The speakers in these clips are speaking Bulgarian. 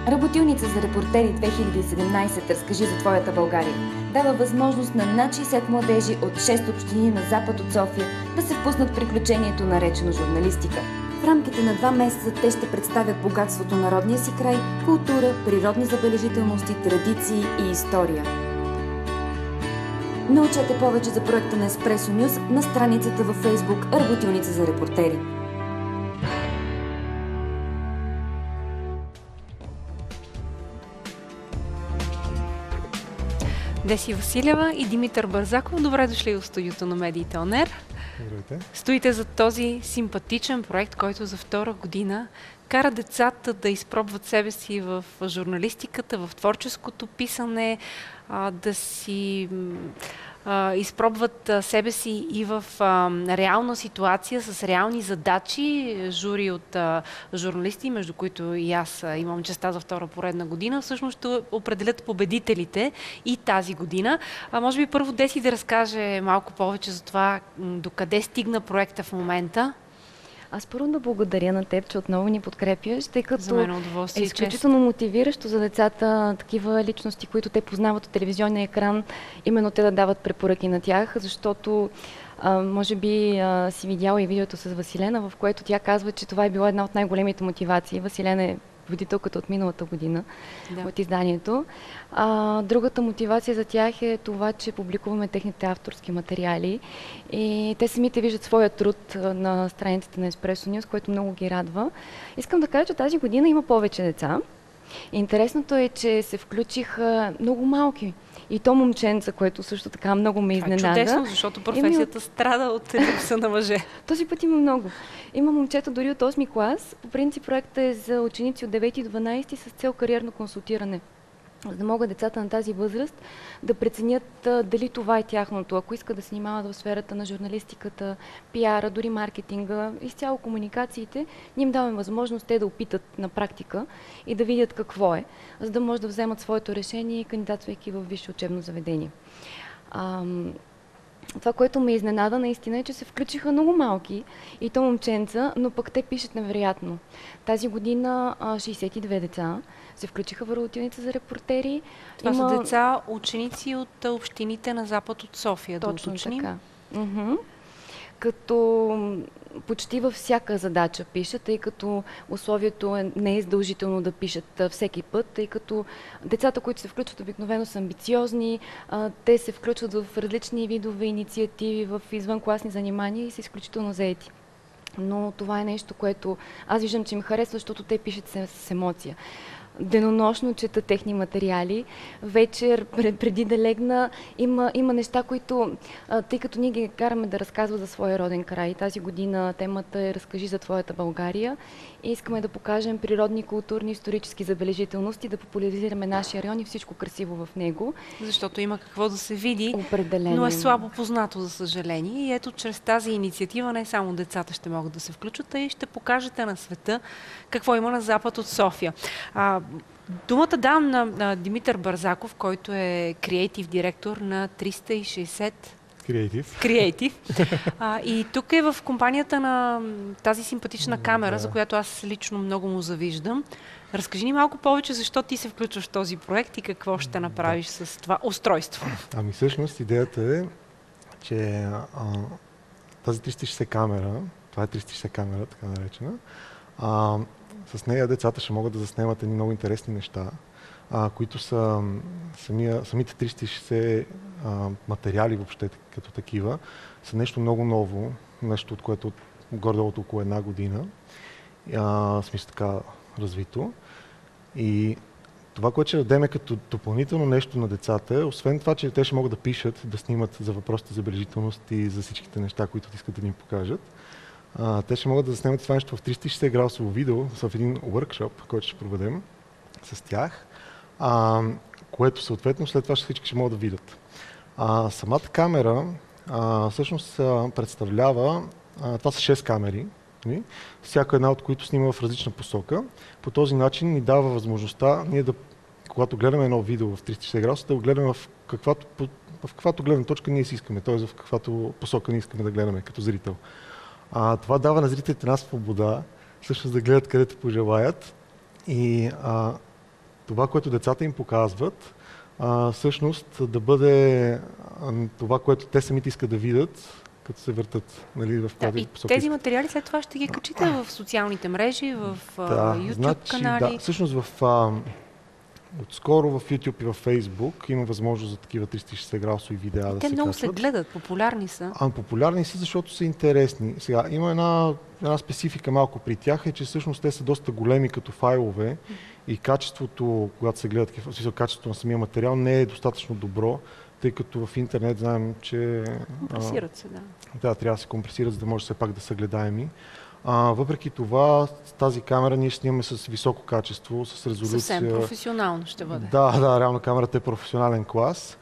Работилница за репортери 2017 "Разкажи за твоята България" дава възможност на над 60 младежи от 6 общини на запад от София да се впуснат в приключението, наречено журналистика. В рамките на 2 месеца те ще представят богатството на родния си край, култура, природни забележителности, традиции и история. Научете повече за проекта на Еспресо Нюз на страницата във Фейсбук "Работилница за репортери". Деси Василева и Димитър Бързаков, добре дошли в студиото на Медиите Он Ер. Здравейте. Стоите за този симпатичен проект, който за втора година кара децата да изпробват себе си в журналистиката, в творческото писане, да си изпробват себе си и в реална ситуация с реални задачи. Жури от журналисти, между които и аз имам честа за втора поредна година, всъщност ще определят победителите и тази година. Може би първо Деси да разкаже малко повече за това докъде стигна проекта в момента. Аз първо да благодаря на теб, че отново ни подкрепяш, тъй като е изключително мотивиращо за децата такива личности, които те познават от телевизионния екран, именно те да дават препоръки на тях, защото може би си видяла и видеото с Василена, в което тя казва, че това е била една от най-големите мотивации. Василена е водителката от миналата година от изданието. Другата мотивация за тях е това, че публикуваме техните авторски материали и те самите виждат своя труд на страниците на Еспресо Нюз, което много ги радва. Искам да кажа, че тази година има повече деца. Интересното е, че се включиха много малки. И то момченца, което също така много ме изненада. Чудесно, защото професията страда от липса на мъже. Този път има много. Има момчета дори от 8 клас. По принцип проектът е за ученици от 9 до 12 с цел кариерно консултиране. За да могат децата на тази възраст да преценят дали това е тяхното. Ако искат да се занимават в сферата на журналистиката, пиара, дори маркетинга, изцяло комуникациите, ние им даваме възможност те да опитат на практика и да видят какво е, за да може да вземат своето решение, кандидатствайки в висше учебно заведение. Това, което ме изненада наистина е, че се включиха много малки и то момченца, но пък те пишат невероятно. Тази година 62 деца се включиха в Работилница за репортери. Това са деца, ученици от общините на запад от София, да уточним. Точно така. Като почти във всяка задача пишат, тъй като условието не е задължително да пишат всеки път, тъй като децата, които се включват обикновено са амбициозни, те се включват в различни видове инициативи, в извънкласни занимания и са изключително заети. Но това е нещо, което аз виждам, че им харесва, защото те пишат с емоция. Денонощно чета техни материали. Вечер, преди да легна, има неща, които, тъй като ние ги караме да разказват за своя роден край. Тази година темата е "Разкажи за твоята България" и искаме да покажем природни, културни, исторически забележителности, да популяризираме нашия район и всичко красиво в него. Защото има какво да се види, определено, но е слабо познато, за съжаление. И ето, чрез тази инициатива не само децата ще могат да се включат, а и ще покажете на света какво има на запад от София. Думата давам на Димитър Бързаков, който е креатив директор на 360 Креатив. И тук е в компанията на тази симпатична камера, за която аз лично много му завиждам. Разкажи ни малко повече защо ти се включваш в този проект и какво ще направиш с това устройство. Всъщност идеята е, че тази 360 камера, това е 360 камера, така наречена, с нея децата ще могат да заснемат едни много интересни неща, които са самите 360 материали въобще като такива, са нещо много ново, нещо от което горе-долу около 1 година, в смисъл така развито. И това, което ще дадем като допълнително нещо на децата е, освен това, че те ще могат да пишат, да снимат за въпросите за забележителност и за всичките неща, които искат да ни покажат, те ще могат да заснемат това нещо в 360 градусово видео в един workshop, който ще проведем с тях, което съответно след това всички ще могат да видят. Самата камера всъщност представлява, това са 6 камери, всяка една от които снима в различна посока. По този начин ни дава възможността ние да, когато гледаме едно видео в 360 градуса, да го гледаме в каквато гледна точка ние си искаме, т.е. в каквато посока ние искаме да гледаме като зрител. Това дава на зрителите една свобода, всъщност да гледат където пожелаят и това, което децата им показват, всъщност да бъде това, което те самите искат да видят, като се въртат, нали, в тази посока. Тези материали след това ще ги качите в социалните мрежи, в YouTube канали. Да, всъщност отскоро в YouTube и в Facebook има възможност за такива 360 градусови видеа да се качват. Те много се гледат, популярни са. Популярни са, защото са интересни. Сега, има една специфика малко при тях, е, че всъщност те са доста големи като файлове и качеството, когато се гледат, качеството на самия материал не е достатъчно добро, тъй като в интернет знаем, че... Компресират се, да. Да, трябва да се компресират, за да може все пак да са гледаеми. Въпреки това, с тази камера ние ще снимаме с високо качество, с резолюция. Съвсем професионално ще бъде. Да, реално камерата е професионален клас.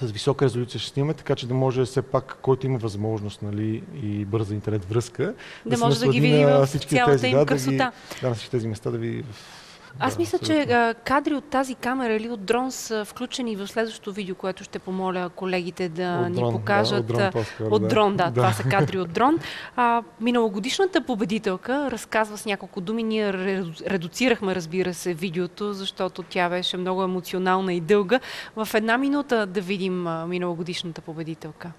С висока резолюция ще снимаме, така че да може все пак, който има възможност, нали, и бърза интернет връзка, да може да ги види в цялата им красота. На всички тези места да ви... Аз мисля, че кадри от тази камера или от дрон са включени в следващото видео, което ще помоля колегите да ни покажат. От дрон, това са кадри от дрон. Миналогодишната победителка разказва с няколко думи. Ние редуцирахме, разбира се, видеото, защото тя беше много емоционална и дълга. В 1 минута да видим миналогодишната победителка.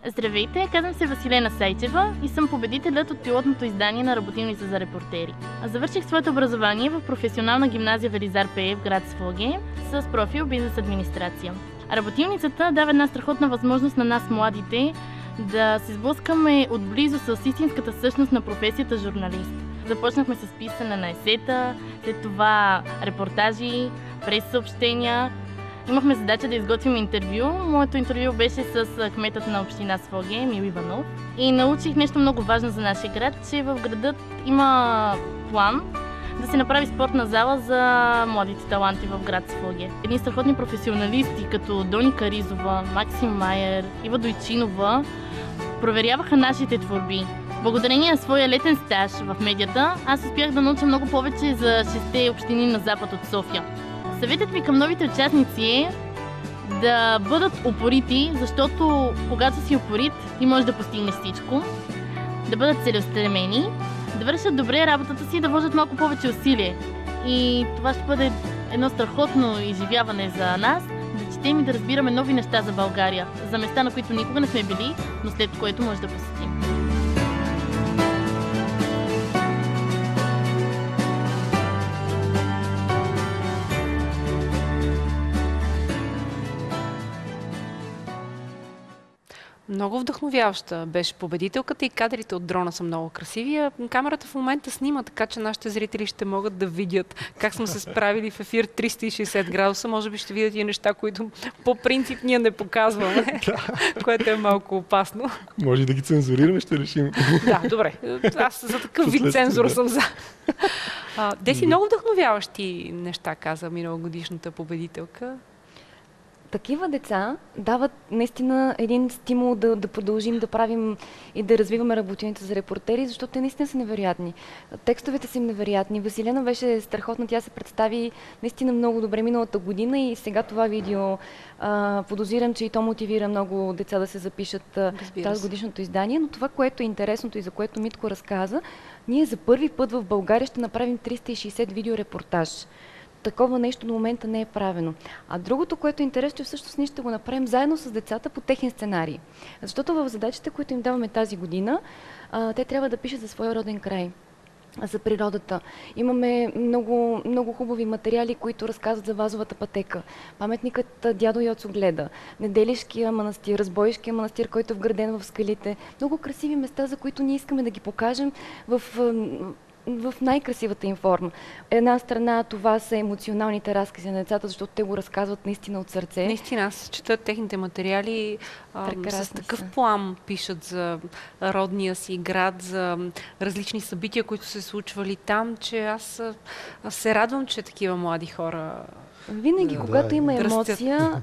Здравейте, казвам се Василена Сайчева и съм победителят от пилотното издание на Работилница за репортери. Завърших своето образование в професионална гимназия Велизар Пеев в град Своге с профил бизнес администрация. Работилницата дава една страхотна възможност на нас, младите, да се сблъскаме отблизо с истинската същност на професията журналист. Започнахме с писане на есета, след това репортажи, прессъобщения. Имахме задача да изготвим интервю. Моето интервю беше с кметът на община Своге, Мил Иванов. И научих нещо много важно за нашия град, че в градът има план да се направи спортна зала за младите таланти в град Своге. Едни страхотни професионалисти, като Дони Каризова, Максим Майер, Ива Дойчинова, проверяваха нашите творби. Благодарение на своя летен стаж в медията, аз успях да науча много повече за 6 общини на запад от София. Съветът ми към новите участници е да бъдат упорити, защото когато си упорит, ти можеш да постигнеш всичко, да бъдат целеустремени, да вършат добре работата си и да вложат малко повече усилие. И това ще бъде едно страхотно изживяване за нас, да четем и да разбираме нови неща за България, за места, на които никога не сме били, но след което може да посетим. Много вдъхновяваща беше победителката и кадрите от дрона са много красиви. Камерата в момента снима, така че нашите зрители ще могат да видят как сме се справили в ефир 360 градуса. Може би ще видят и неща, които по принцип ние не показваме, което е малко опасно. Може да ги цензурираме, ще решим. Да, добре. Аз за такъв вид цензура съм за. Деси, много вдъхновяващи неща каза миналогодишната победителка. Такива деца дават наистина един стимул да продължим да правим и да развиваме Работилница за репортери, защото те наистина са невероятни. Текстовете са им невероятни. Василена беше страхотна, тя се представи наистина много добре миналата година и сега това видео подозирам, че и то мотивира много деца да се запишат в тази годишното издание, но това, което е интересното и за което Митко разказа, ние за първи път в България ще направим 360 видеорепортаж. Такова нещо до момента не е правено. А другото, което е интересно, че всъщност ние ще го направим заедно с децата по техен сценарий. Защото в задачите, които им даваме тази година, те трябва да пишат за своя роден край, за природата. Имаме много, много хубави материали, които разказват за Вазовата пътека, паметникът Дядо Йоцогледа, Неделишкия манастир, Разбойшкия манастир, който е вграден в скалите. Много красиви места, за които ние искаме да ги покажем в най-красивата им форма. Една страна това са емоционалните разкази на децата, защото те го разказват наистина от сърце. Наистина, аз чета техните материали, с такъв плам пишат за родния си град, за различни събития, които се случвали там, че аз се радвам, че такива млади хора винаги, когато има емоция,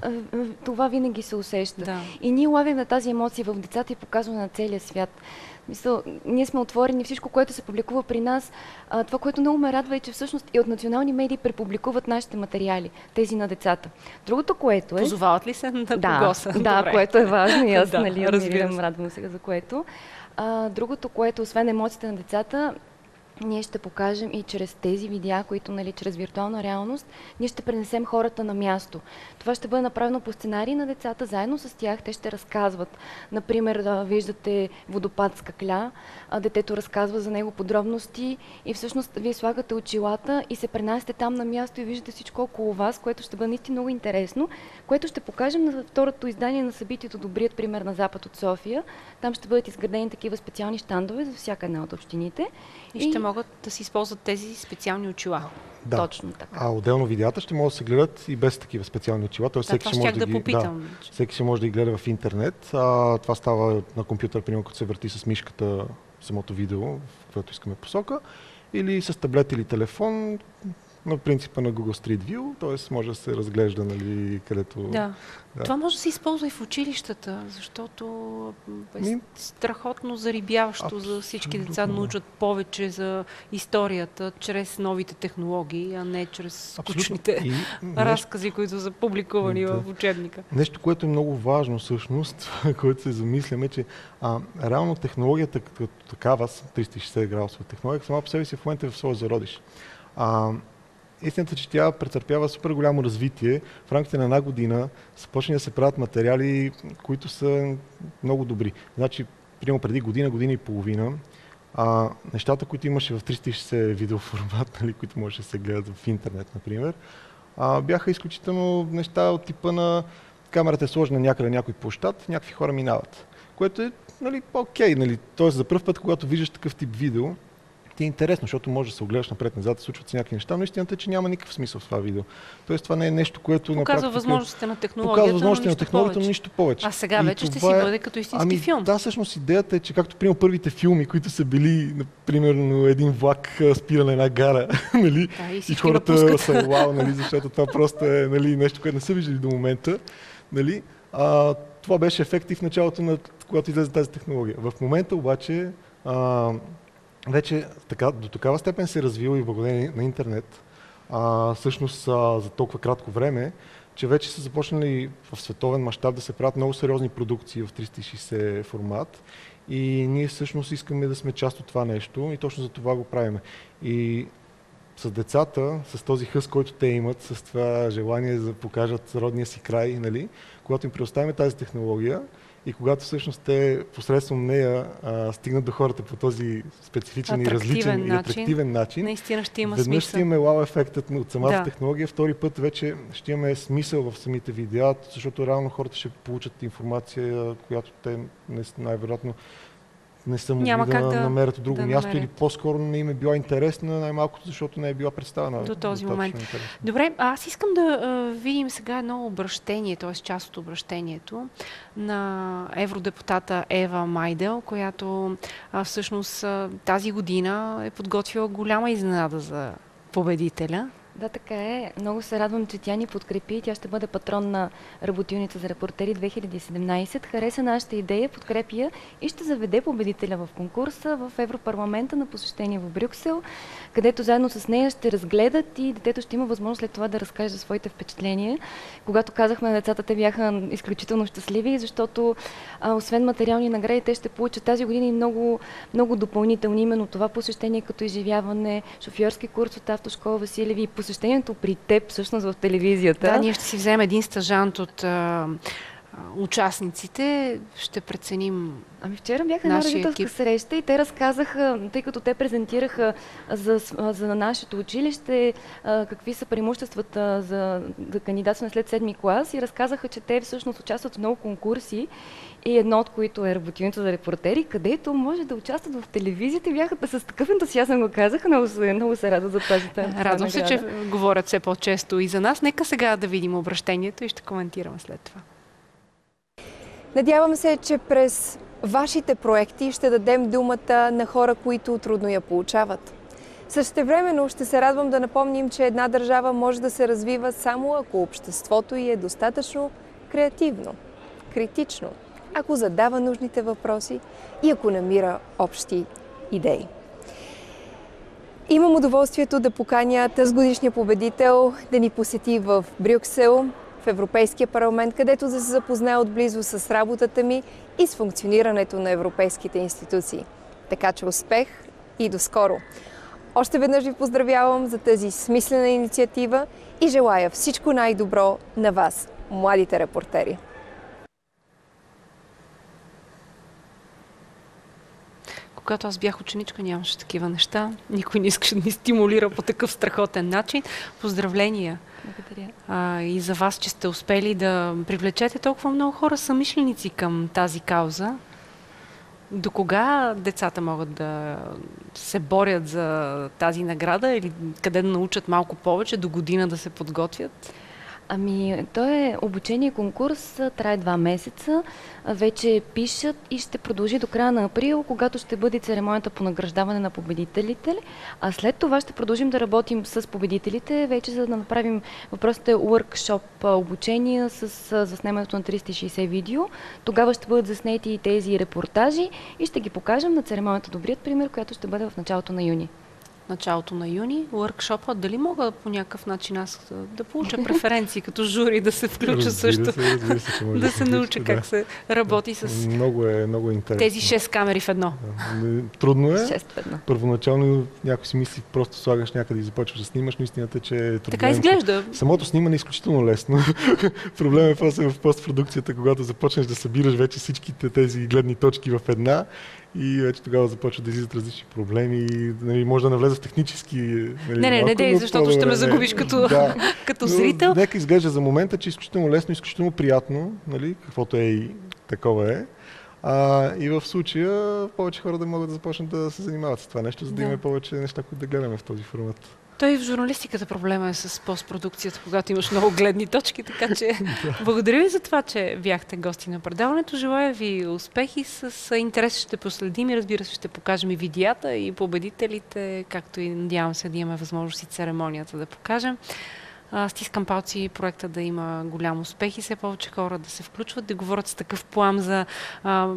това винаги се усеща. Да. И ние лавим на тази емоция в децата и показваме на целия свят. Мисъл, ние сме отворени, всичко, което се публикува при нас. Това, което много ме радва е, че всъщност и от национални медии препубликуват нашите материали, тези на децата. Другото, което е... Позовават ли се на кого са? Да, което е важно и аз радвам сега за което. Другото, което освен емоциите на децата, ние ще покажем и чрез тези видеа, които, нали, чрез виртуална реалност, ние ще пренесем хората на място. Това ще бъде направено по сценарии на децата, заедно с тях те ще разказват. Например, виждате водопад с какля, детето разказва за него подробности и всъщност вие слагате очилата и се пренасяте там на място и виждате всичко около вас, което ще бъде наистина много интересно, което ще покажем на второто издание на събитието Добрият пример на запад от София. Там ще бъдат изградени такива специални щандове за всяка една от общините. И ще могат да се използват тези специални очила. Да. Точно така. А отделно видеята ще могат да се гледат и без такива специални очила. Тоест, всеки ще може всеки ще може да ги гледа в интернет. Това става на компютър, примерно, като се върти с мишката самото видео, в което искаме посока, или с таблет или телефон, на принципа на Google Street View, т.е. може да се разглежда, нали, където... Да. Това може да се използва и в училищата, защото е страхотно зарибяващо за всички деца да научат повече за историята чрез новите технологии, а не чрез скучните разкази, които са публикувани в учебника. Нещо, което е много важно всъщност, което се замисляме, че реално технологията като такава, 360 градусова технология, сама по себе си в момента е в своя зародиш. Истината, че тя претърпява супер голямо развитие. В рамките на една година започне да се правят материали, които са много добри. Значи, примерно преди година, година и половина, нещата, които имаше в 360 видеоформат, нали, които може да се гледат в интернет, например, бяха изключително неща от типа на камерата е сложена някъде на някой площад, някакви хора минават. Което е, нали, окей, нали, т.е. за пръв път, когато виждаш такъв тип видео, ти е интересно, защото може да се огледаш напред-назад, да случват се някакви неща, но истината е, че няма никакъв смисъл в това видео. Тоест това не е нещо, което показва възможностите на технологията, но нищо повече. А сега вече ще си бъде като истински филм. Да, всъщност идеята е, че както примерно първите филми, които са били, например, един влак спира на една гара, нали, и хората са вау, нали, защото това просто е, нали, нещо, което не са виждали до момента, нали. Това беше ефект в началото, на когато излезе тази технология. В момента обаче вече до такава степен се развива и благодарение на интернет, всъщност за толкова кратко време, че вече са започнали в световен мащаб да се правят много сериозни продукции в 360 формат и ние всъщност искаме да сме част от това нещо и точно за това го правим. И с децата, с този хъс, който те имат, с това желание да покажат родния си край, нали, когато им предоставяме тази технология, и когато всъщност те посредством нея стигнат до хората по този специфичен и различен и атрактивен начин, наистина ще има веднъж ще имаме вау ефектът от самата технология, втори път вече ще имаме смисъл в самите видеа, защото реално хората ще получат информация, която те най-вероятно не са могли да намерят от друго място или по-скоро не им е била интересна, най-малкото, защото не е била представена до този момент. Добре, аз искам да видим сега едно обращение, т.е. част от обращението на евродепутата Ева Майдел, която всъщност тази година е подготвила голяма изненада за победителя. Да, така е. Много се радвам, че тя ни подкрепи. Тя ще бъде патрон на Работилница за репортери 2017. Хареса нашата идея, подкрепи я и ще заведе победителя в конкурса в Европарламента на посещение в Брюксел, където заедно с нея ще разгледат и детето ще има възможност след това да разкаже за своите впечатления. Когато казахме на децата, те бяха изключително щастливи, защото освен материални награди, те ще получат тази година и много, много допълнителни. Именно това посещение като изживяване, шофьорски курс от Автошкола Василеви и посещението при теб всъщност в телевизията. Да, ние ще си вземем един стажант от участниците, ще преценим. Вчера бяха една родителска среща и те разказаха, тъй като те презентираха за нашето училище какви са преимуществата за кандидатстване след 7-ми клас и разказаха, че те всъщност участват в много конкурси и едно от които е Работилница за репортери, където може да участват в телевизията и бяха с такъв ентусиазъм го казаха, много се радват за тази награда. Радвам се, че говорят все по-често и за нас. Нека сега да видим обращението и ще коментираме след това. Надявам се, че през вашите проекти ще дадем думата на хора, които трудно я получават. Същевременно ще се радвам да напомним, че една държава може да се развива само ако обществото й е достатъчно креативно, критично, ако задава нужните въпроси и ако намира общи идеи. Имам удоволствието да поканя тазгодишния победител да ни посети в Брюксел, в Европейския парламент, където да се запознае отблизо с работата ми и с функционирането на европейските институции. Така че успех и до скоро! Още веднъж ви поздравявам за тази смислена инициатива и желая всичко най-добро на вас, младите репортери. Когато аз бях ученичка, нямаше такива неща. Никой не искаше да ни стимулира по такъв страхотен начин. Поздравления! Благодаря. И за вас, че сте успели да привлечете толкова много хора съмишленици към тази кауза. До кога децата могат да се борят за тази награда или къде да научат малко повече, до година да се подготвят? Ами, то е обучение конкурс, трае 2 месеца, вече пишат и ще продължи до края на април, когато ще бъде церемонията по награждаване на победителите. А след това ще продължим да работим с победителите, вече за да направим въпросите workshop обучения с заснемането на 360 видео. Тогава ще бъдат заснети и тези репортажи и ще ги покажем на церемонията Добрият пример, която ще бъде в началото на юни. Началото на юни, workshop-а, дали мога по някакъв начин аз да получа преференции като жури, да се включа също, да се науча как се работи с много интересно. Тези 6 камери в едно. Трудно е. 6 в едно. Първоначално някой си мисли, просто слагаш някъде и започваш да снимаш, но истината е, че е трудно. Така изглежда. Самото снимане е изключително лесно. Проблем е после в постпродукцията, когато започнеш да събираш вече всичките тези гледни точки в една. И вече тогава започват да излизат различни проблеми. Нали, може да навлезе в технически... Не, защото ще ме загубиш като зрител. Нека изглежда за момента, че е изключително лесно, изключително приятно, нали, каквото е и такова е. И в случая повече хора да могат да започнат да се занимават с това нещо, за да имаме повече неща, които да гледаме в този формат. Той в журналистиката проблема е с постпродукцията, когато имаш много гледни точки, така че благодаря ви за това, че бяхте гости на предаването. Желая ви успехи, с интерес ще последим и разбира се ще покажем и видеята и победителите, както и надявам се да имаме възможност и церемонията да покажем. Стискам палци проекта да има голям успех и все повече хора да се включват, да говорят с такъв плам за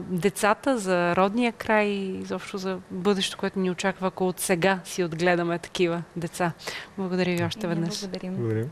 децата, за родния край и изобщо за бъдещето, което ни очаква, ако от сега си отгледаме такива деца. Благодаря ви още веднъж. Благодарим. Благодарим.